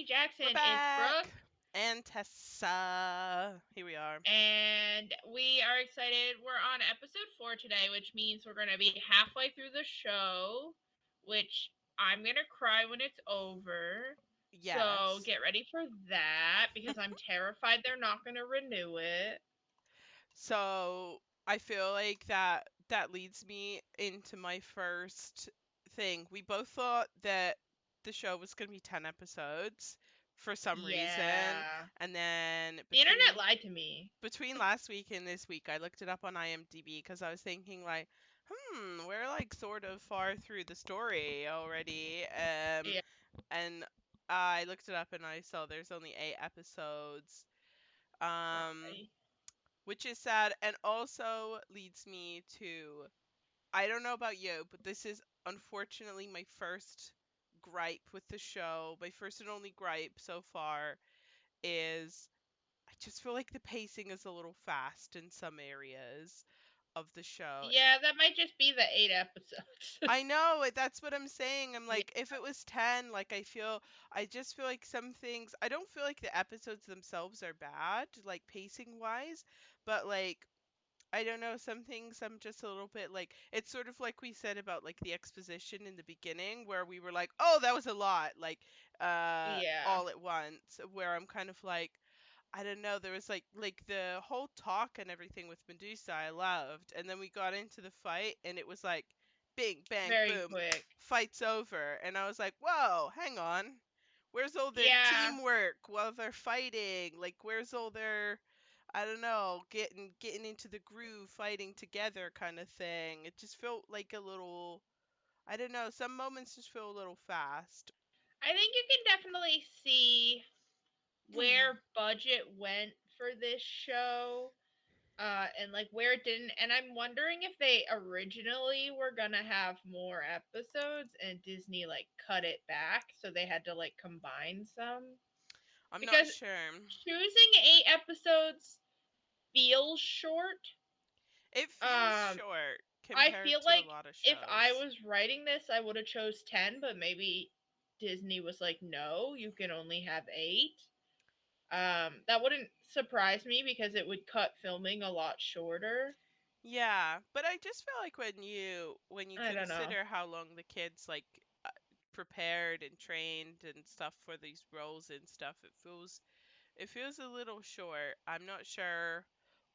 Jackson. We're It's Brooke, back. And Tessa. Here we are. and we are excited. We're on episode 4 today, which means we're going to be halfway through the show, which I'm going to cry when it's over. So Yes. get ready for that because I'm terrified they're not going to renew it. So I feel like that leads me into my first thing. We both thought that the show was going to be 10 episodes for some reason, Yeah. and then The internet lied to me. between last week and this week, I looked it up on IMDb because I was thinking like, we're like sort of far through the story already. Yeah. And I looked it up and I saw there's only 8 episodes. Um, Right. which is sad and also leads me to, I don't know about you, but this is unfortunately my first gripe with the show. My first and only gripe so far is I just feel like the pacing is a little fast in some areas of the show. Yeah, that might just be the 8 episodes. I know it. That's what I'm saying. I'm Yeah. like, if it was 10, like, I just feel like some things, I don't feel like the episodes themselves are bad, like, pacing wise, but, like, I don't know, some things I'm just a little bit like, it's sort of like we said about, like, the exposition in the beginning, where we were like, oh, that was a lot, like, Yeah. all at once, where I'm kind of like, I don't know, there was like the whole talk and everything with Medusa I loved, and then we got into the fight and it was like bing bang Very boom, quick. fight's over, and I was like, "Whoa, hang on. Where's all the Yeah. teamwork while they're fighting? Like where's all their I don't know, getting into the groove, fighting together kind of thing." It just felt like a little I don't know, some moments just feel a little fast. I think you can definitely see where budget went for this show, and like where it didn't. And I'm wondering if they originally were gonna have more episodes and Disney like cut it back, so they had to like combine some. I'm not Because sure. choosing 8 episodes feels short. It feels Um, short I compared feel to a like lot of if I shows. was writing this, I would have chose 10, but maybe Disney was like, no, you can only have 8. That wouldn't surprise me because it would cut filming a lot shorter. Yeah, but I just feel like when you I don't know. consider how long the kids prepared and trained and stuff for these roles and stuff, it feels a little short. I'm not sure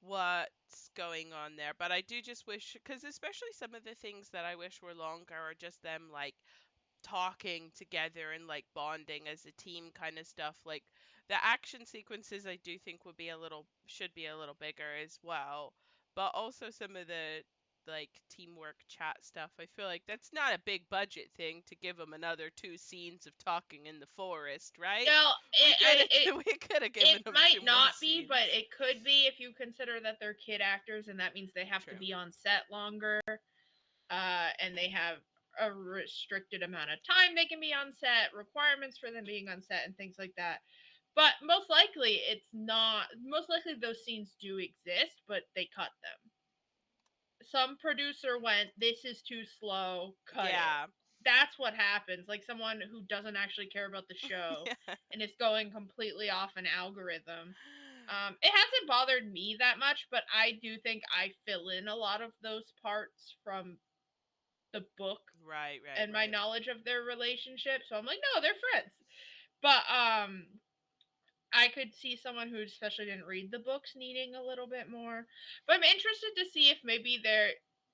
what's going on there, but I do just wish, because especially some of the things that I wish were longer are just them like talking together and like bonding as a team kind of stuff. Like the action sequences I do think should be a little bigger as well. But also some of the like teamwork chat stuff. I feel like that's not a big budget thing to give them another 2 scenes of talking in the forest, right? No, We could it have we could have it given them might 2 more not be, but scenes. it could be if you consider that they're kid actors, and that means they have to True. be on set longer, and they have a restricted amount of time they can be on set, requirements for them being on set, and things like that. But most likely, it's not. Most likely, those scenes do exist, but they cut them. Some producer went, "This is too slow, cut it." Yeah. That's what happens. Like someone who doesn't actually care about the show Yeah. and is going completely off an algorithm. It hasn't bothered me that much, but I do think I fill in a lot of those parts from the book Right, right, and my right. knowledge of their relationship. So I'm like, no, they're friends. But I could see someone who especially didn't read the books needing a little bit more. But I'm interested to see if maybe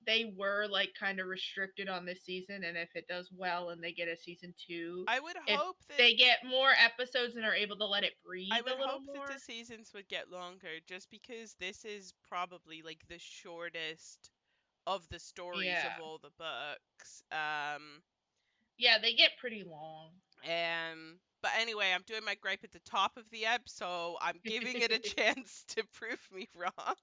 they were like kind of restricted on this season, and if it does well and they get a season 2, I would if hope that they get more episodes and are able to let it I breathe a would little hope that the more. seasons would get longer just because this is probably like the shortest of the stories Yeah. of all the books. Yeah, they get pretty long. But anyway, I'm doing my gripe at the top of the ep, so I'm giving it a chance to prove me wrong.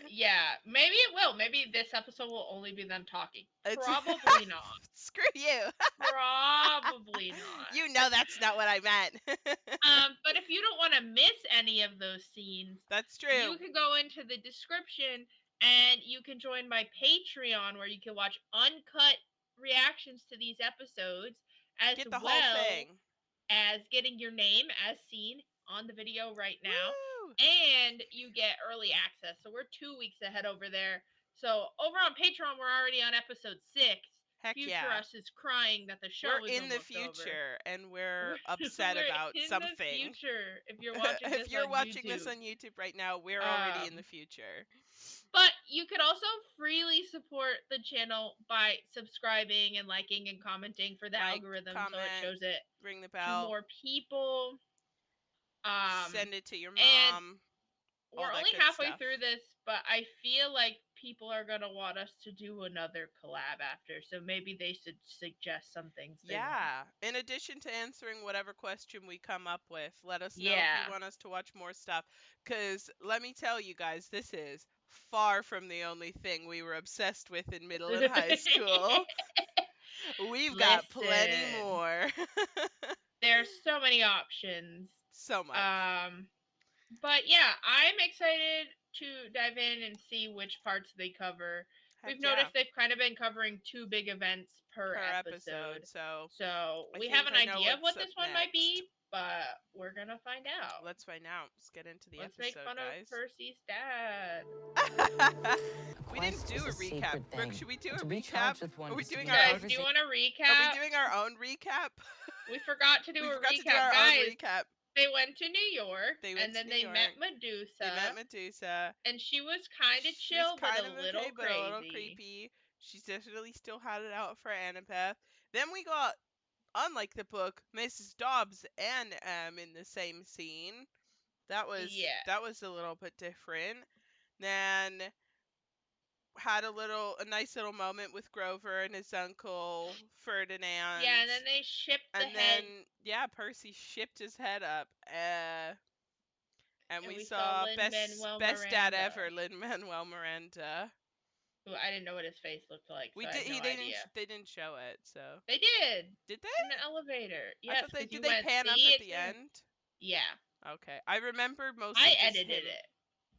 Yeah, maybe it will. Maybe this episode will only be them talking. It's Probably not. screw you. Probably not. You know that's not what I meant. But if you don't want to miss any of those scenes, That's you true. can go into the description and you can join my Patreon where you can watch uncut reactions to these episodes as Get the whole well thing. as getting your name as seen on the video right now. Woo! And you get early access. So we're 2 weeks ahead over there. So over on Patreon, we're already on episode 6. Heck Future yeah. us is crying that the show We're is in the almost over. future and we're upset We're about in something. the future. If you're watching If this you're on watching YouTube. this on YouTube right now, we're already in the future. But you could also freely support the channel by subscribing and liking and commenting for the algorithm, so it shows it ring the to bell, more people. send it to your And mom. we're only halfway through this, but I feel like people are gonna want us to do another collab after, so maybe they should suggest some things. Yeah. In addition to answering whatever question we come up with, let us know if you want us to watch more stuff. Because let me tell you guys, this is far from the only thing we were obsessed with in middle and high school. We've got plenty more. There's so many options. So much. But yeah, I'm excited to dive in and see which parts they cover. We've noticed they've kind of been covering 2 big events per episode. So we have an idea of what this one might be, but we're gonna find out. Let's find out. Let's get into the episode, Let's make fun guys. of Percy's dad. We didn't do a recap. Brooke, should we do a recap? Are we doing our own? Do you want a recap? Are we doing our own recap? We forgot to do a recap, to do our guys. Own recap. They went to New York, and then they met Medusa. And she was kind of chill, but a little crazy. But a little creepy. She's definitely still had it out for Annabeth. Then we got, unlike the book, Mrs. Dobbs and in the same scene. That was a little bit different. Then had a nice little moment with Grover and his uncle Ferdinand. Yeah, and then they shipped the head. Percy shipped his head up. And we saw best dad ever, Lin-Manuel Miranda. Ooh, I didn't know what his face looked like. They didn't show it, so they did. Did they? In the elevator? Yes. Did they pan up at the end? Yeah. Okay, I remember most. I edited it.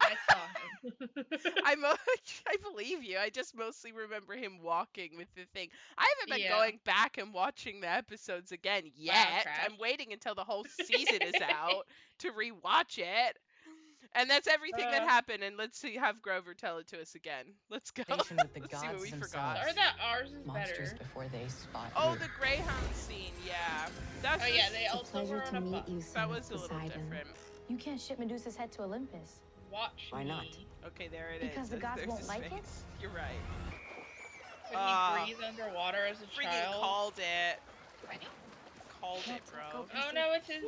I saw him. I believe you. I just mostly remember him walking with the thing. I haven't been going back and watching the episodes again yet. Wow, I'm waiting until the whole season is out to rewatch it. And that's everything that happened. And let's have Grover tell it to us again. Let's go. Let's see what we forgot. Or that ours is monsters better. Before they spot you. The Greyhound scene. Yeah. That's they also were on a bus. That was a little different. You can't ship Medusa's head to Olympus. Watch Why not? Okay, there it because the gods won't like it? You're right. Could he breathe underwater as a child? Called it. Called it, bro. Oh no, it's his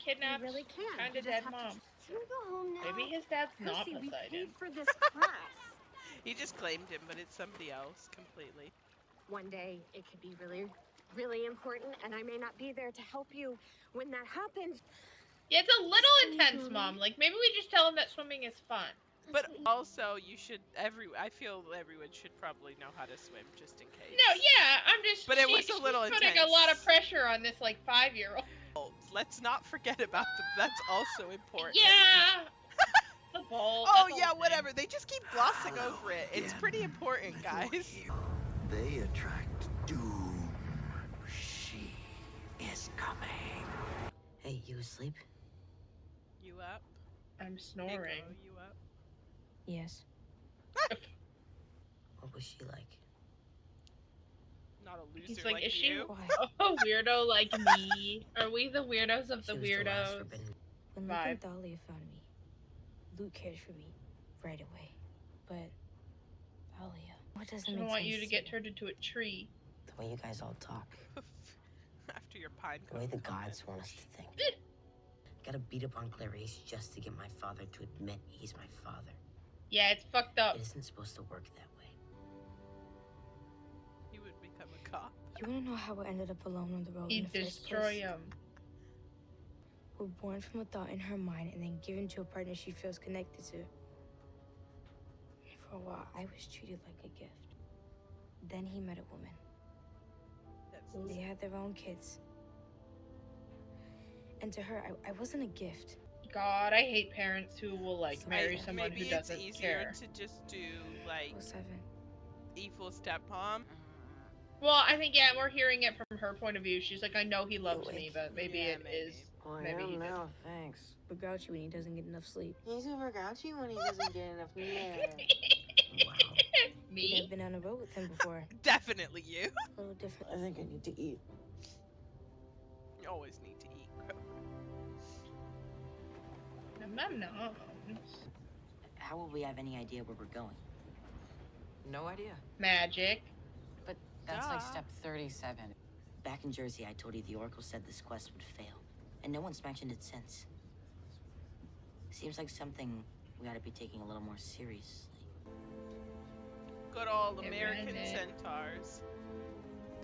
kidnapped, kind of dead mom. Maybe his dad's not Poseidon. For this class. He just claimed him, but it's somebody else completely. One day it could be really, really important, and I may not be there to help you when that happens. Yeah, it's a little intense, Mom. Like, maybe we just tell him that swimming is fun. But also, I feel everyone should probably know how to swim, just in case. No, yeah, I'm just... But it was a little intense. Putting a lot of pressure on this, 5-year-old. Let's not forget about them. That's also important. Yeah! The bowl. Whatever. They just keep glossing over it. It's pretty important, guys. They attract doom. She is coming. Hey, you asleep? You up? I'm snoring. Nico, you up? Yes. What was she like? Not a loser. He's like, is you? she a weirdo like me? Are we the weirdos of the weirdos? When Luke and Dahlia found me, Luke cared for me right away. But Dahlia, what doesn't make sense? I want you to get turned into a tree. The way you guys all talk. After your pine cone. The way the gods want us to think. Gotta beat up on Clarice just to get my father to admit he's my father. Yeah, it's fucked up. It isn't supposed to work that way. He would become a cop. You wanna know how I ended up alone on the road He'd in the first destroy place? him. We're born from a thought in her mind and then given to a partner she feels connected to. For a while, I was treated like a gift. Then he met a woman. They had their own kids. And to her, I wasn't a gift. God, I hate parents who will marry someone who doesn't care. Maybe it's easier to just do evil stepmom. Well, I think we're hearing it from her point of view. She's like, I know he loves me, but maybe Yeah, it is. I Maybe he am did. now, thanks. But grouchy when he doesn't get enough sleep. He's super grouchy when he doesn't get enough milk. Wow. Me? I've been on a road with him before. Definitely you. A little different. I think I need to eat. You always need to eat. How will we have any idea where we're going? No idea. Magic. But that's like Duh. step 37. Back in Jersey, I told you the Oracle said this quest would fail, and no one's mentioned it since. Seems like something we ought to be taking a little more seriously. Good old It American ran it. centaurs.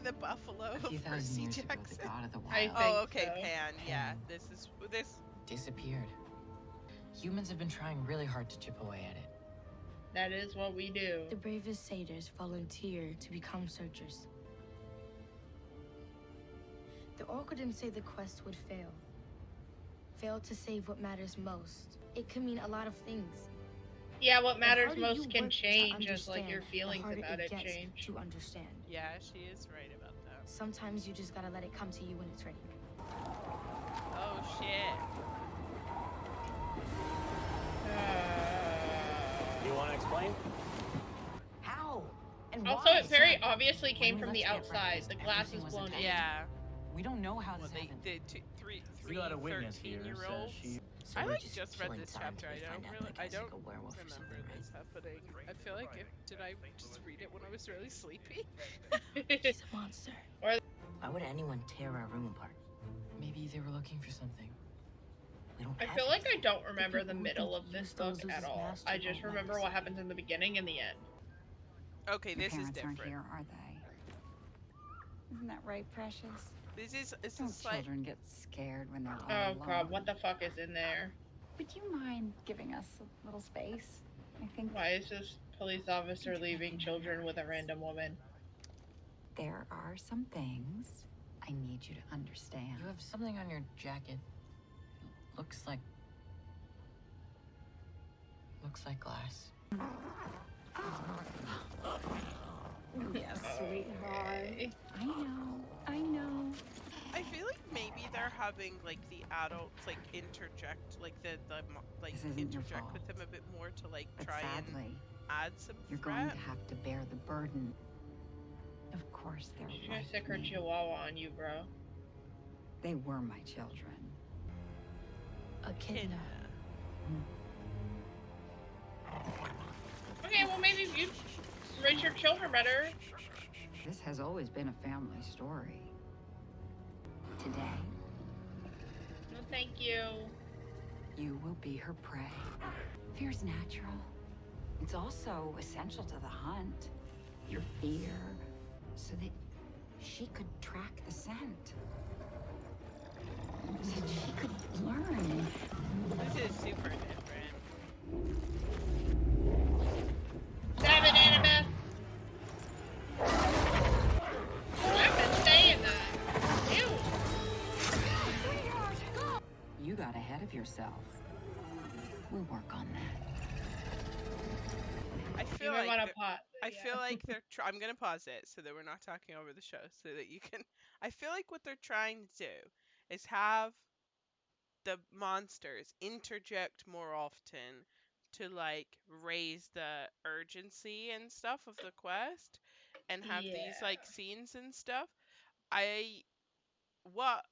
The buffalo A few of thousand Percy years ago, the Jackson. god of the I wild think Oh, okay, so. Pan. Yeah, Pan. this. disappeared. Humans have been trying really hard to chip away at it. That is what we do. The bravest satyrs volunteer to become searchers. The Oracle didn't say the quest would fail. Fail to save what matters most. It could mean a lot of things. Yeah, what The matters harder you most can work to change as like your understand, feelings the harder about it gets change. to understand. Yeah, she is right about that. Sometimes you just gotta let it come to you when it's ready. Oh shit. You want to explain? How? And Also, why? it very Sir? obviously came When we from left the here at outside. The breakfast, glass everything is was blown in. intact. Yeah. We don't know how Well, this happened. We got a witness here, 13-year-olds. says she. So I we're like just just read killing this time chapter. till we find out that I guy's don't like a werewolf or remember something, this happening. I feel like did I just read it when I was really sleepy? She's a monster. Why would anyone tear our room apart? Maybe they were looking for something. We don't I have feel like I anything. don't remember the people who middle think of you this stole book at Zeus's all. master I just won't remember like what us. happens in the beginning and the end. Okay, Your this is parents different. aren't here, are they? Isn't that right, Precious? This is Don't like children get scared when they're all Oh alone? god, what the fuck is in there? Would you mind giving us a little space? I think Why is this police officer leaving children with a random woman? there are some things I need you to understand. You have something on your jacket. Looks like glass. Yes, sweetheart. I know. I feel like maybe they're having like the adults like interject like the like This isn't your interject fault. with them a bit more to like But try sadly, and add some you're threat. going to have to bear the burden. Of course, they're She's gonna like stick her me. chihuahua on you, bro. They were my children. A kidnap. Okay, well maybe you raise your children better. This has always been a family story. Today, No, thank you. you will be her prey. Fear's natural. It's also essential to the hunt. Your fear, so that she could track the scent. So that she could learn. This is super different. Damn it, Annabeth! I've been saying that. Ew. You got ahead of yourself. We'll work on that. I You feel might like want to pot. I feel like they're. I'm gonna pause it so that we're not talking over the show, so that you can. I feel like what they're trying to do is have the monsters interject more often to like raise the urgency and stuff of the quest, and have these Yeah. like scenes and stuff. I what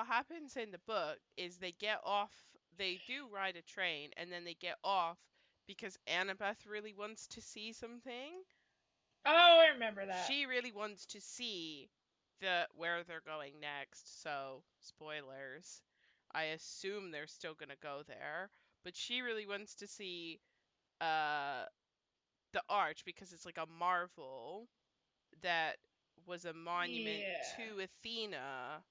happens in the book is they get off. They do ride a train, and then they get off because Annabeth really wants to see something. Oh, I remember that. She really wants to see where they're going next, so spoilers. I assume they're still gonna go there, but she really wants to see uh the arch because it's like a marvel that was a monument Yeah. to Athena.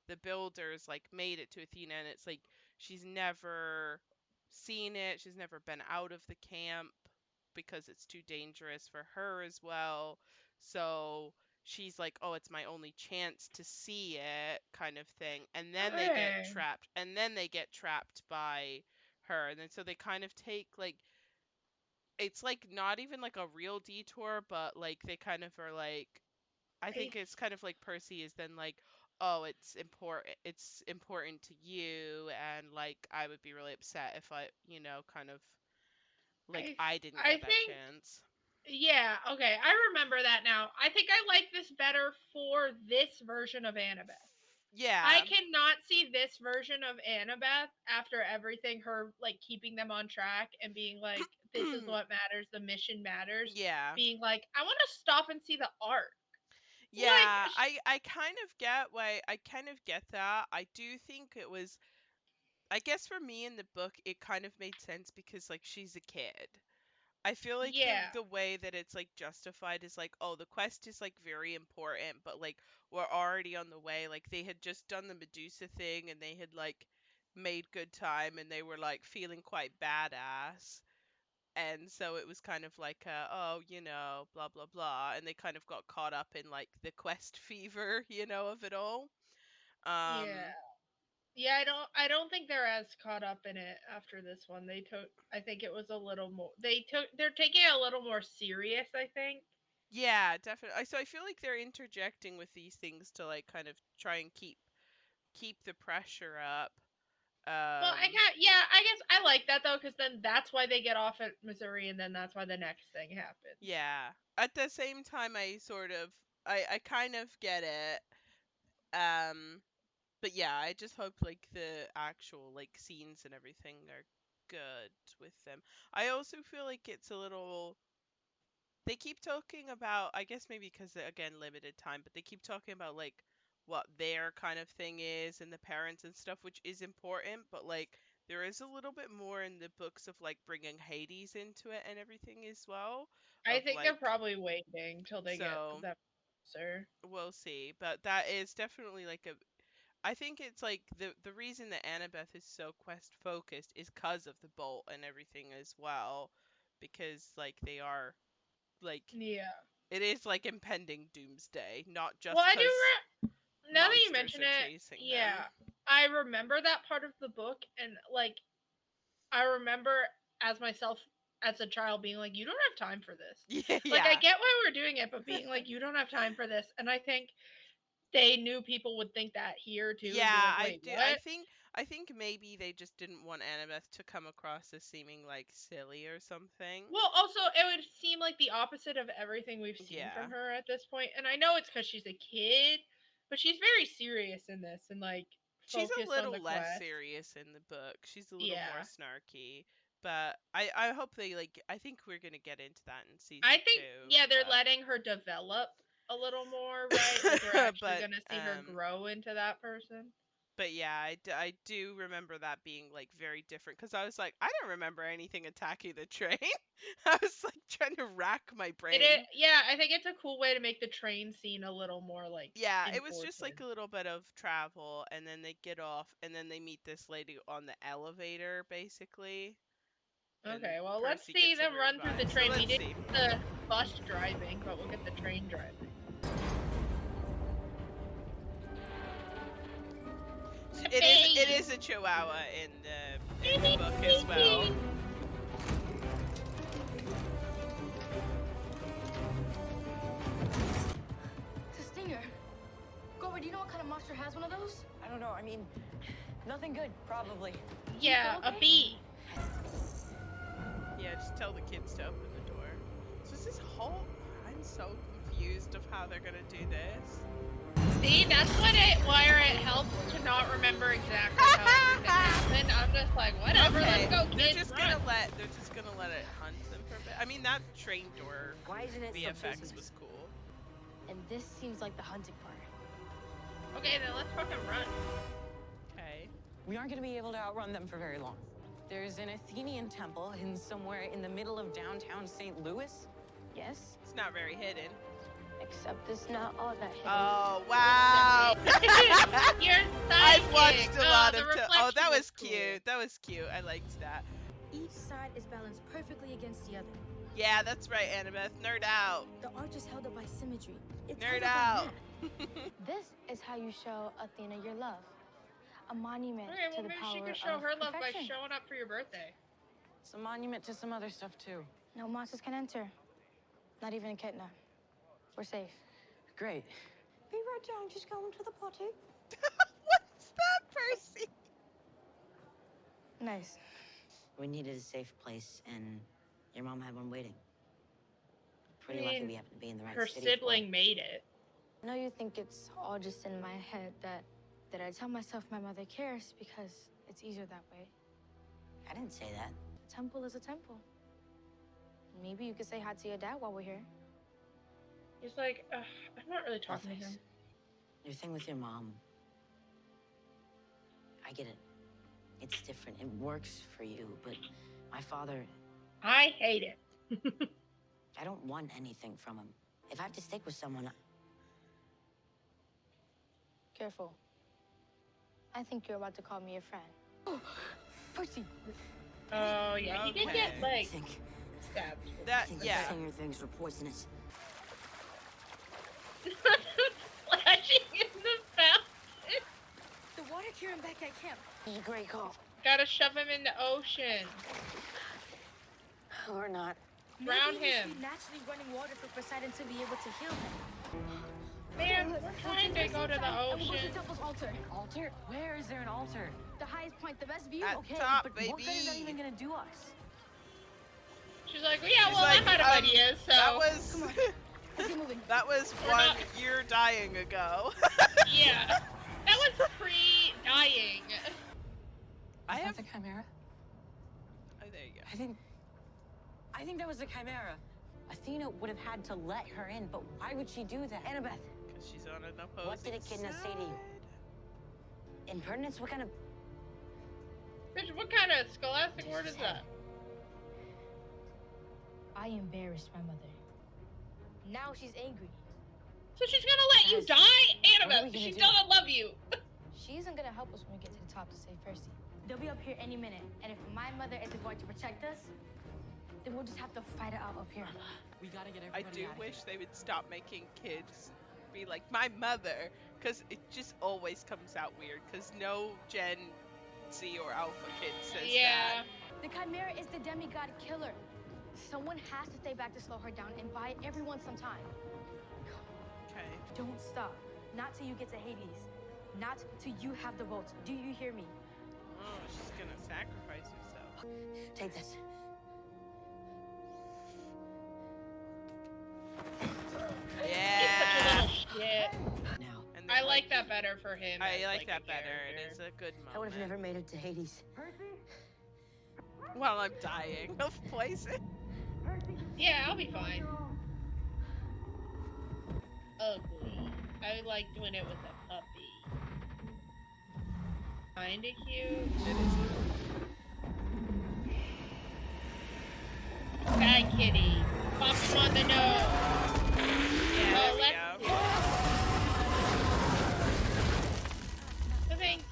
The builders like made it to Athena, and it's like she's never seen it. She's never been out of the camp because it's too dangerous for her as well. So she's like, "Oh, it's my only chance to see it," kind of thing. And then they get Hey. trapped, and then they get trapped by her. And then so they kind of take like it's like not even like a real detour, but like they kind of are like I think it's kind of like Percy is then like, oh, it's important to you, and like I would be really upset if I, kind of like I didn't I get that think chance. yeah, okay, I remember that now. I think I like this better for this version of Annabeth. I Yeah. cannot see this version of Annabeth after everything, her like keeping them on track and being like, this is what matters, the mission matters. Yeah. Being like, I want to stop and see the art. Yeah, Like, I kind of get why I kind of get that. I do think it was I guess for me in the book it kind of made sense because like she's a kid. I feel like the yeah, the way that it's like justified is like, oh, the quest is like very important, but like we're already on the way. Like they had just done the Medusa thing and they had like made good time and they were like feeling quite badass. And so it was kind of like oh, blah blah blah, and they kind of got caught up in like the quest fever, of it all. yeah. Um Yeah, I don't think they're as caught up in it after this one. I think it was a little more they're taking it a little more serious, I think. yeah, definitely. So I feel like they're interjecting with these things to like kind of try and keep the pressure up. Well, I guess I like that though, because then that's why they get off at Missouri, and then that's why the next thing happens. Yeah. At the same time, I kind of get it. Um, but yeah, I just hope like the actual like scenes and everything are good with them. I also feel like it's a little. They keep talking about, I guess maybe because again limited time, but they keep talking about like what their kind of thing is and the parents and stuff, which is important. But like there is a little bit more in the books of like bringing Hades into it and everything as well. I Of think they're like probably waiting till they get so them closer. we'll see, but that is definitely like a. I think it's like the reason that Annabeth is so quest focused is because of the bolt and everything as well, because like they are like Yeah. it is like impending doomsday, not Well, just because now that you monsters mention are it, chasing yeah, them. I remember that part of the book, and like I remember as myself as a child being like, you don't have time for this. Yeah, Like, I yeah, get why we're doing it, but being like, you don't have time for this. And I think they knew people would think that here too and be yeah. like, I wait, do. I what? think. I think maybe they just didn't want Annabeth to come across as seeming like silly or something. Well, also, it would seem like the opposite of everything we've seen Yeah. from her at this point. And I know it's because she's a kid, but she's very serious in this and like She's a focused on the little less quest. serious in the book. She's a little more Yeah. snarky. But I hope they like I think we're gonna get into that in I season think, 2. yeah, they're letting her develop a little more, right? Like we're actually But going to see her grow into that person. but yeah, I do remember that being like very different because I was like, I don't remember anything attacking the train. I was like trying to rack my It is, brain. yeah, I think it's a cool way to make the train scene a little more like Yeah, it was just like important. a little bit of travel, and then they get off, and then they meet this lady on the elevator, basically. And Okay, well, let's Percy see gets a them weird run through the vibe. So train. We let's did see. the bus driving, but we'll get the train driving. It is a chihuahua in the book as well. It's a stinger. Grover, do you know what kind of monster has one of those? I don't know. I mean, nothing good, probably. Yeah, Okay. a bee. Yeah, just tell the kids to open the door. So is this whole... I'm so confused of how they're gonna do this. See, that's where it helps to not remember exactly how everything happened. I'm just like, whatever, Okay, let's go, they're kids, just run. gonna let it hunt them for a bit. I mean, that train door Why isn't it VFX was cool. And this seems like the hunting part. Okay, then let's fucking run. Okay. We aren't going to be able to outrun them for very long. There's an Athenian temple hidden somewhere in the middle of downtown St. Louis. Yes, It's not very hidden. except it's not all that hidden. Oh, wow! You're I've watched a lot of... the Oh, that reflection was cool. cute. That was cute. I liked that. Each side is balanced perfectly against the other. Yeah, that's right, Annabeth. Nerd out. The arch is held up by symmetry. It's Nerd held up out. by math. This is how you show Athena your love. A monument Okay, to well, the maybe power she could show of her love by perfection. showing up for your birthday. It's a monument to some other stuff, too. No monsters can enter. Not even Echidna. We're safe. Great. Be right down, just going to the potty. What's that, Percy? Nice. We needed a safe place, and your mom had one waiting. Pretty I lucky mean, we happened to be in the right her city for it. sibling made it. I know you think it's all just in my head that I tell myself my mother cares because it's easier that way. I didn't say that. A temple is a temple. Maybe you could say hi to your dad while we're here. He's like, I'm not really talking to him. Your thing with your mom. I get it. It's different. It works for you, but my father, I hate it. I don't want anything from him. If I have to stick with someone, Careful. I think you're about to call me a friend. Oh, Percy. Oh, yeah, he did Okay. get, I like, think, stabbed. I think Yeah. the singer things were poisonous. Splashing in the fountain. The water cure him back at camp. This is a great call. Gotta shove him in the ocean. Or not. Drown Maybe we him. need naturally running water for Poseidon to be able to heal him. Man, we're trying to go to the And we'll go to ocean. Temple's altar. Altar? Where is there an altar? The highest point, the best view. At Okay, top, but what good is that baby. even gonna do us? She's like, well, yeah, She's well, like, I'm out of ideas, so. That was Come on. Let's get moving. that was We're 1 not- year dying ago. Yeah. That was pre-dying. I Is have. that the chimera? Oh, there you go. I think that was the chimera. Athena would have had to let her in, but why would she do that? Annabeth. Because she's on an opposing What did Echidna say to you? side. Impertinence? What kind of... Bitch, what kind of scholastic word is that? I embarrassed my mother. Now she's angry. So she's gonna let you Guys, die? what are we Annabeth, gonna she do? doesn't love you. She isn't gonna help us when we get to the top to save Percy. They'll be up here any minute, and if my mother isn't going to protect us, then we'll just have to fight it out up here. We gotta get I everybody do out of wish here. they would stop making kids be like my mother, because it just always comes out weird. Because no Gen Z or Alpha kid says Yeah. The Chimera is the demigod killer. Someone has to stay back to slow her down and buy everyone some time. that. Okay. Don't stop. Not till you get to Hades. Not till you have the votes. Do you hear me? Oh, she's gonna sacrifice herself. Take this. He's such a Yeah. little shit. Now. And I then, like that better for him. I as, like a that better. It character. is a good I would have moment. never made it to Hades. While I'm dying of poison. Yeah, I'll be fine. Ugly. I like when it was a puppy. Kinda cute. It is. Bad kitty. Pop him on the nose. Yeah, Oh, there we let's go. So thanks.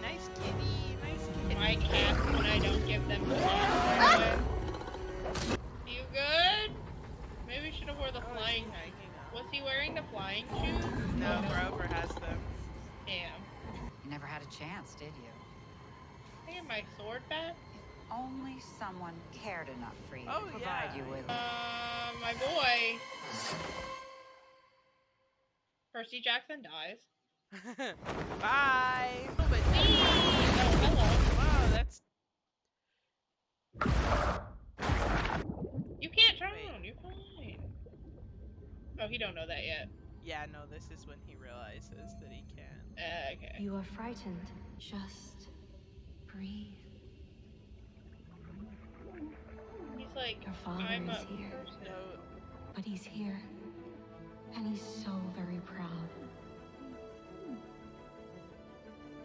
Nice kitty. Nice kitty. My cats when I don't give them food. You good? Maybe we should have wore the Oh, flying she's knife. hanging out. Was he wearing the flying shoes? No, Grover has them. Damn. You never had a chance, did you? Can I get my sword back? Only someone cared enough for you Oh, to provide yeah. you with My boy. Percy Jackson dies. Bye. Oh, but Oh, hello. wow, that's You can't drown. Wait. You're fine. Oh, he don't know that yet. yeah. No, this is when he realizes that he can. Okay. You are frightened. Just breathe. He's like, Your father I'm a is here. person. No, But he's here. And he's so very proud.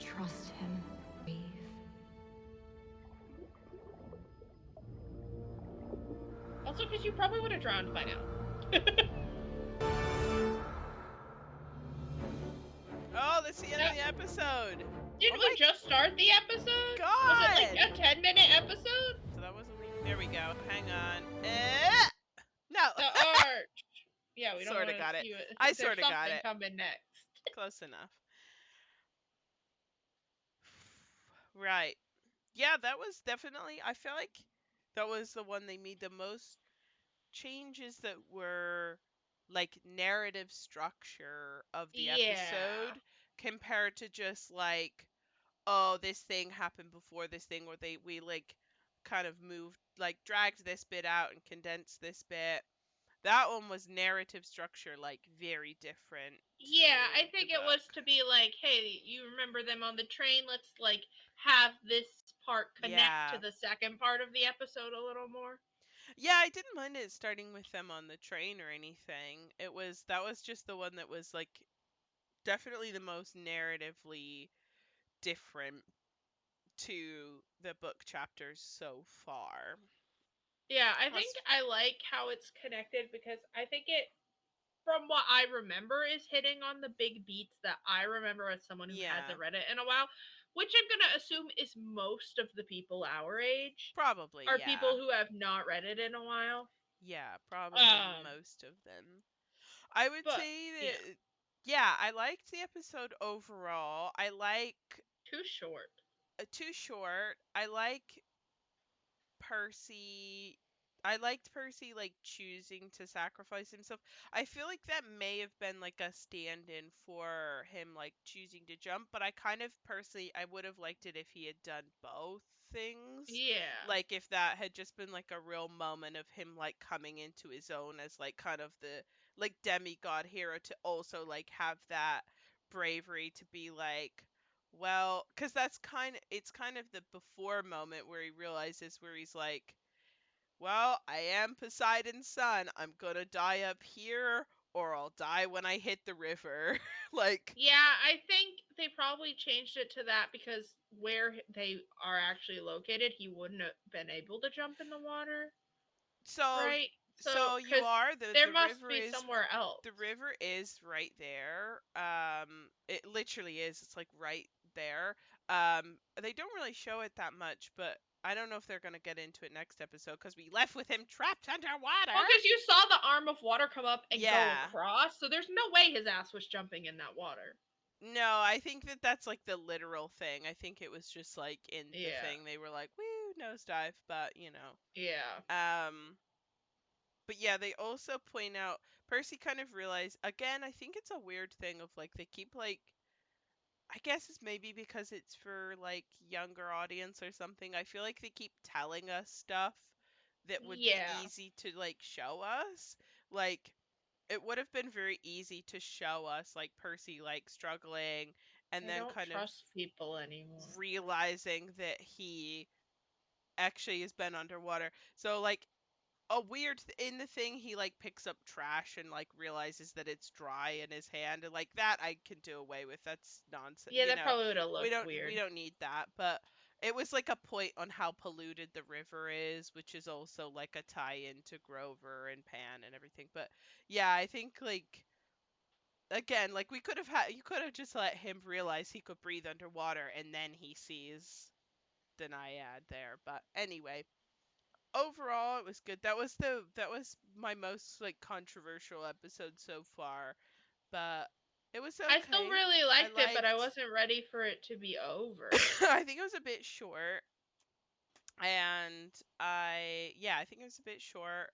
Trust him. Breathe. Also, because you probably would have drowned by now. oh, that's the end of the episode. Didn't Oh we just start the episode? God. Was it like a 10-minute episode? So that wasn't. There we go. Hang on. No. The arch. Yeah, we don't Sorta wanna got it. see what- I there's sorta got something it. coming next. Close enough. Right. Yeah, that was definitely. I feel like that was the one they made the most changes that were like narrative structure of the Yeah. episode compared to just like, oh, this thing happened before this thing, or we like kind of moved, like dragged this bit out and condensed this bit. That one was narrative structure, like very different Yeah, I to the think it was book. to be like, hey, you remember them on the train? Let's like have this part connect to Yeah. the second part of the episode a little more. Yeah, I didn't mind it starting with them on the train or anything. That was just the one that was like definitely the most narratively different to the book chapters so far. Yeah, I think Plus, I like how it's connected because I think it, from what I remember, is hitting on the big beats that I remember as someone who yeah, hasn't read it in a while, which I'm going to assume is most of the people our age probably, are yeah. people who have not read it in a while. Yeah, probably Um, most of them. I would but say yeah, that, yeah, I liked the episode overall. I like too short. too short. Percy I liked Percy like choosing to sacrifice himself. I feel like that may have been like a stand-in for him like choosing to jump, but I kind of personally I would have liked it if he had done both things. Yeah. Like if that had just been like a real moment of him like coming into his own as like kind of the like demigod hero, to also like have that bravery to be like, well, because it's kind of the before moment where he realizes, where he's like, well, I am Poseidon's son. I'm gonna die up here, or I'll die when I hit the river. Like, Yeah, I think they probably changed it to that because where they are actually located, he wouldn't have been able to jump in the water, so right? So, so you because are there must be somewhere the else. river is right there. It literally is. It's like right there. They don't really show it that much, but I don't know if they're gonna get into it next episode because we left with him trapped underwater. Well, because you saw the arm of water come up and go Yeah. across, so there's no way his ass was jumping in that water. No, I think that that's like the literal thing. I think it was just like in the Yeah. thing they were like, "Woo, nosedive," but you know. Yeah. Um but yeah, they also point out, Percy kind of realized again, I think it's a weird thing of like they keep like, I guess it's maybe because it's for like younger audience or something. I feel like they keep telling us stuff that would be Yeah. easy to like show us. Like it would have been very easy to show us like Percy like struggling and I then don't kind of trust people anymore. realizing that he actually has been underwater. So like a weird in the thing, he like picks up trash and like realizes that it's dry in his hand, and like that I can do away with. That's nonsense. Yeah, that probably would have looked We weird. don't need that. But it was like a point on how polluted the river is, which is also like a tie-in to Grover and Pan and everything. But yeah, I think like again, like we could have had you could have just let him realize he could breathe underwater and then he sees the naiad there. But anyway, overall it was good. That was my most like controversial episode so far, but it was I still okay. really I liked it, but I liked wasn't ready for it to be over. I think it was a bit short, and I think it was a bit short.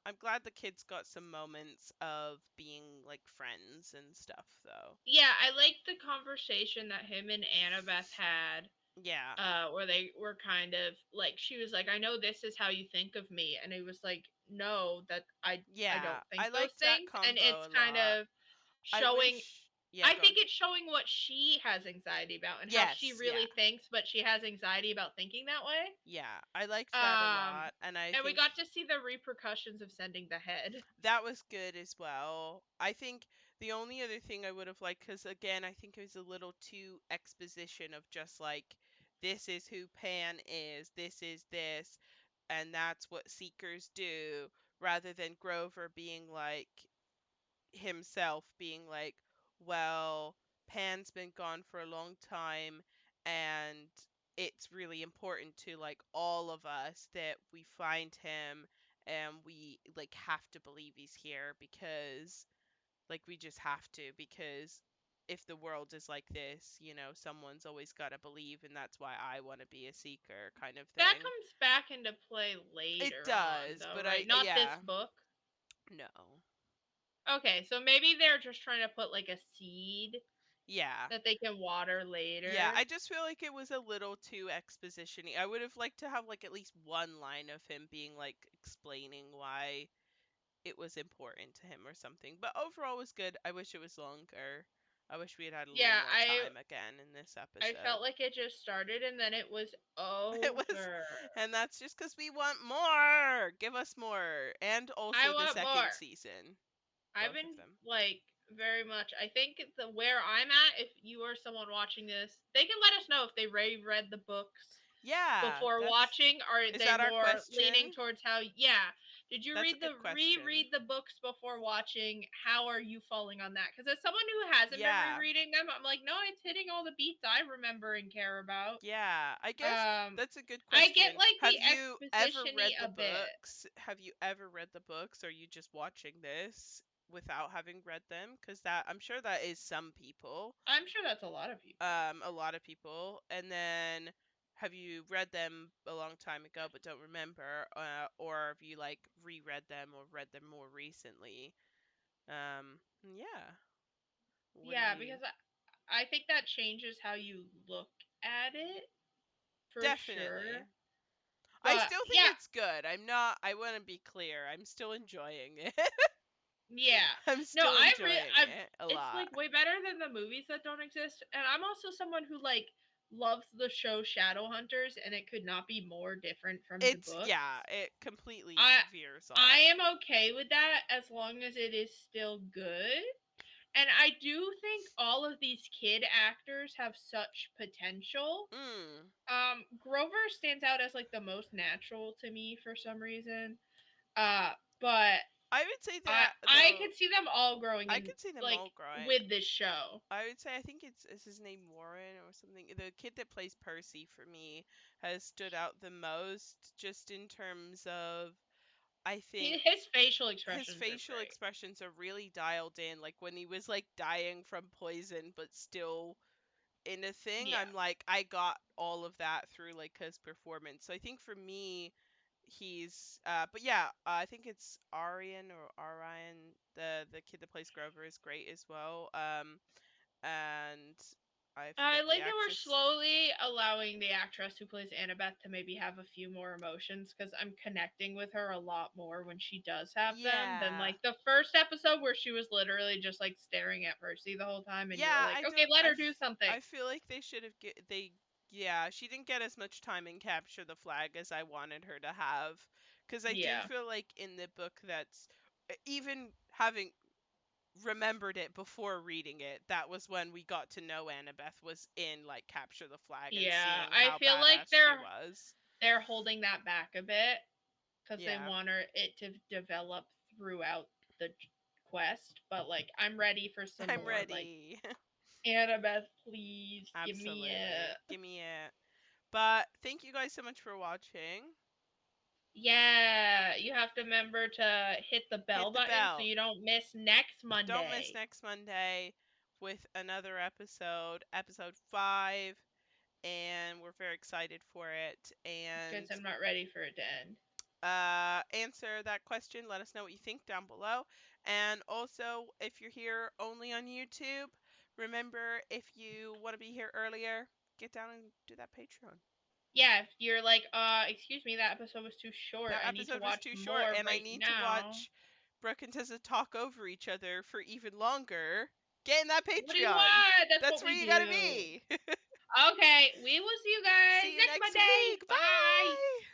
I'm glad the kids got some moments of being like friends and stuff though. Yeah, I liked the conversation that him and Annabeth had, Yeah. where they were kind of like, she was like, "I know this is how you think of me," and he was like, "No, that I don't Yeah, I think those liked that things," and combo it's a kind lot. of I showing. wish Yeah, I go think on. it's showing what she has anxiety about and how she Yes, yeah. really thinks, but she has anxiety about thinking that way. Yeah, I liked that a Um, lot, and I and we think got to see the repercussions of sending the head. that was good as well. I think the only other thing I would have liked, because again, I think it was a little too exposition of just like, this is who Pan is, this is this, and that's what Seekers do, rather than Grover being like, himself being like, well, Pan's been gone for a long time, and it's really important to like all of us that we find him, and we like have to believe he's here, because like we just have to, because if the world is like this, someone's always got to believe, and that's why I want to be a seeker, kind of That thing. comes back into play It later on, does, though, but right? Not this yeah, book. no. Okay, so maybe they're just trying to put like a seed Yeah. that they can water later. Yeah, I just feel like it was a little too exposition-y. I would have liked to have like at least one line of him being like explaining why it was important to him or something. But overall it was good. I wish it was longer. I wish we had had a little Yeah, more time again in this episode. I felt like it just started and then it was over. It was, and that's just because we want more. Give us more, and also I the want second more. season. I've Both been of them. like very much. I think where I'm at, if you are someone watching this, they can let us know if they read the books Yeah. before watching. Are Is they that our more leaning question? towards how? Yeah. Did you That's a read good question. reread the books before watching? How are you falling on that? Because as someone who hasn't been rereading them, I'm like, no, it's hitting all the beats I remember and care about. Yeah, I guess that's a good question. I get like Have the you ever read exposition-y the a bit. books? Have you ever read the books? Or are you just watching this without having read them? Because that, I'm sure that is some people. I'm sure that's a lot of people. A lot of people. And then have you read them a long time ago but don't remember? Or have you like reread them or read them more recently? Yeah. Because I think that changes how you look at it. For Definitely. sure. I still think it's good. I want to be clear. I'm still enjoying it. Yeah. I'm still enjoying it a lot. It's like way better than the movies that don't exist. And I'm also someone who like loves the show Shadowhunters, and it could not be more different from the book. Yeah, it completely veers off. I am okay with that as long as it is still good. And I do think all of these kid actors have such potential. Grover stands out as like the most natural to me for some reason. But I would say that I could see them all growing. I could see them all growing with this show. I would say I think is his name Warren or something. The kid that plays Percy for me has stood out the most, just in terms of, I think his facial expressions are really dialed in. Like when he was like dying from poison but still in a thing, I'm like, I got all of that through like his performance. So I think for me, he's but yeah, I think it's Arian or Arian, the kid that plays Grover, is great as well. And I like that we're slowly allowing the actress who plays Annabeth to maybe have a few more emotions, because I'm connecting with her a lot more when she does have them than like the first episode where she was literally just like staring at Percy the whole time, and you're like, okay, let her do something. I feel like they should have she didn't get as much time in Capture the Flag as I wanted her to have, because I do feel like in the book, that's even having remembered it before reading it, that was when we got to know Annabeth was in like Capture the Flag and seeing how I feel like they're holding that back a bit because they want it to develop throughout the quest. But like, I'm ready for some more. Ready. Like, Annabeth, please. Absolutely. Give me it. But thank you guys so much for watching. Yeah, you have to remember to hit the bell button so you don't miss next Monday. Don't miss next Monday with another episode 5, and we're very excited for it. And because I'm not ready for it to end. Answer that question. Let us know what you think down below. And also, if you're here only on YouTube, remember, if you want to be here earlier, get down and do that Patreon. Yeah, if you're like, excuse me, that episode was too short. I need to watch more and I need to watch Brooke and Tessa talk over each other for even longer. Get in that Patreon. What do you want? That's where you gotta be. Okay, we will see you guys next Monday. Week. Bye.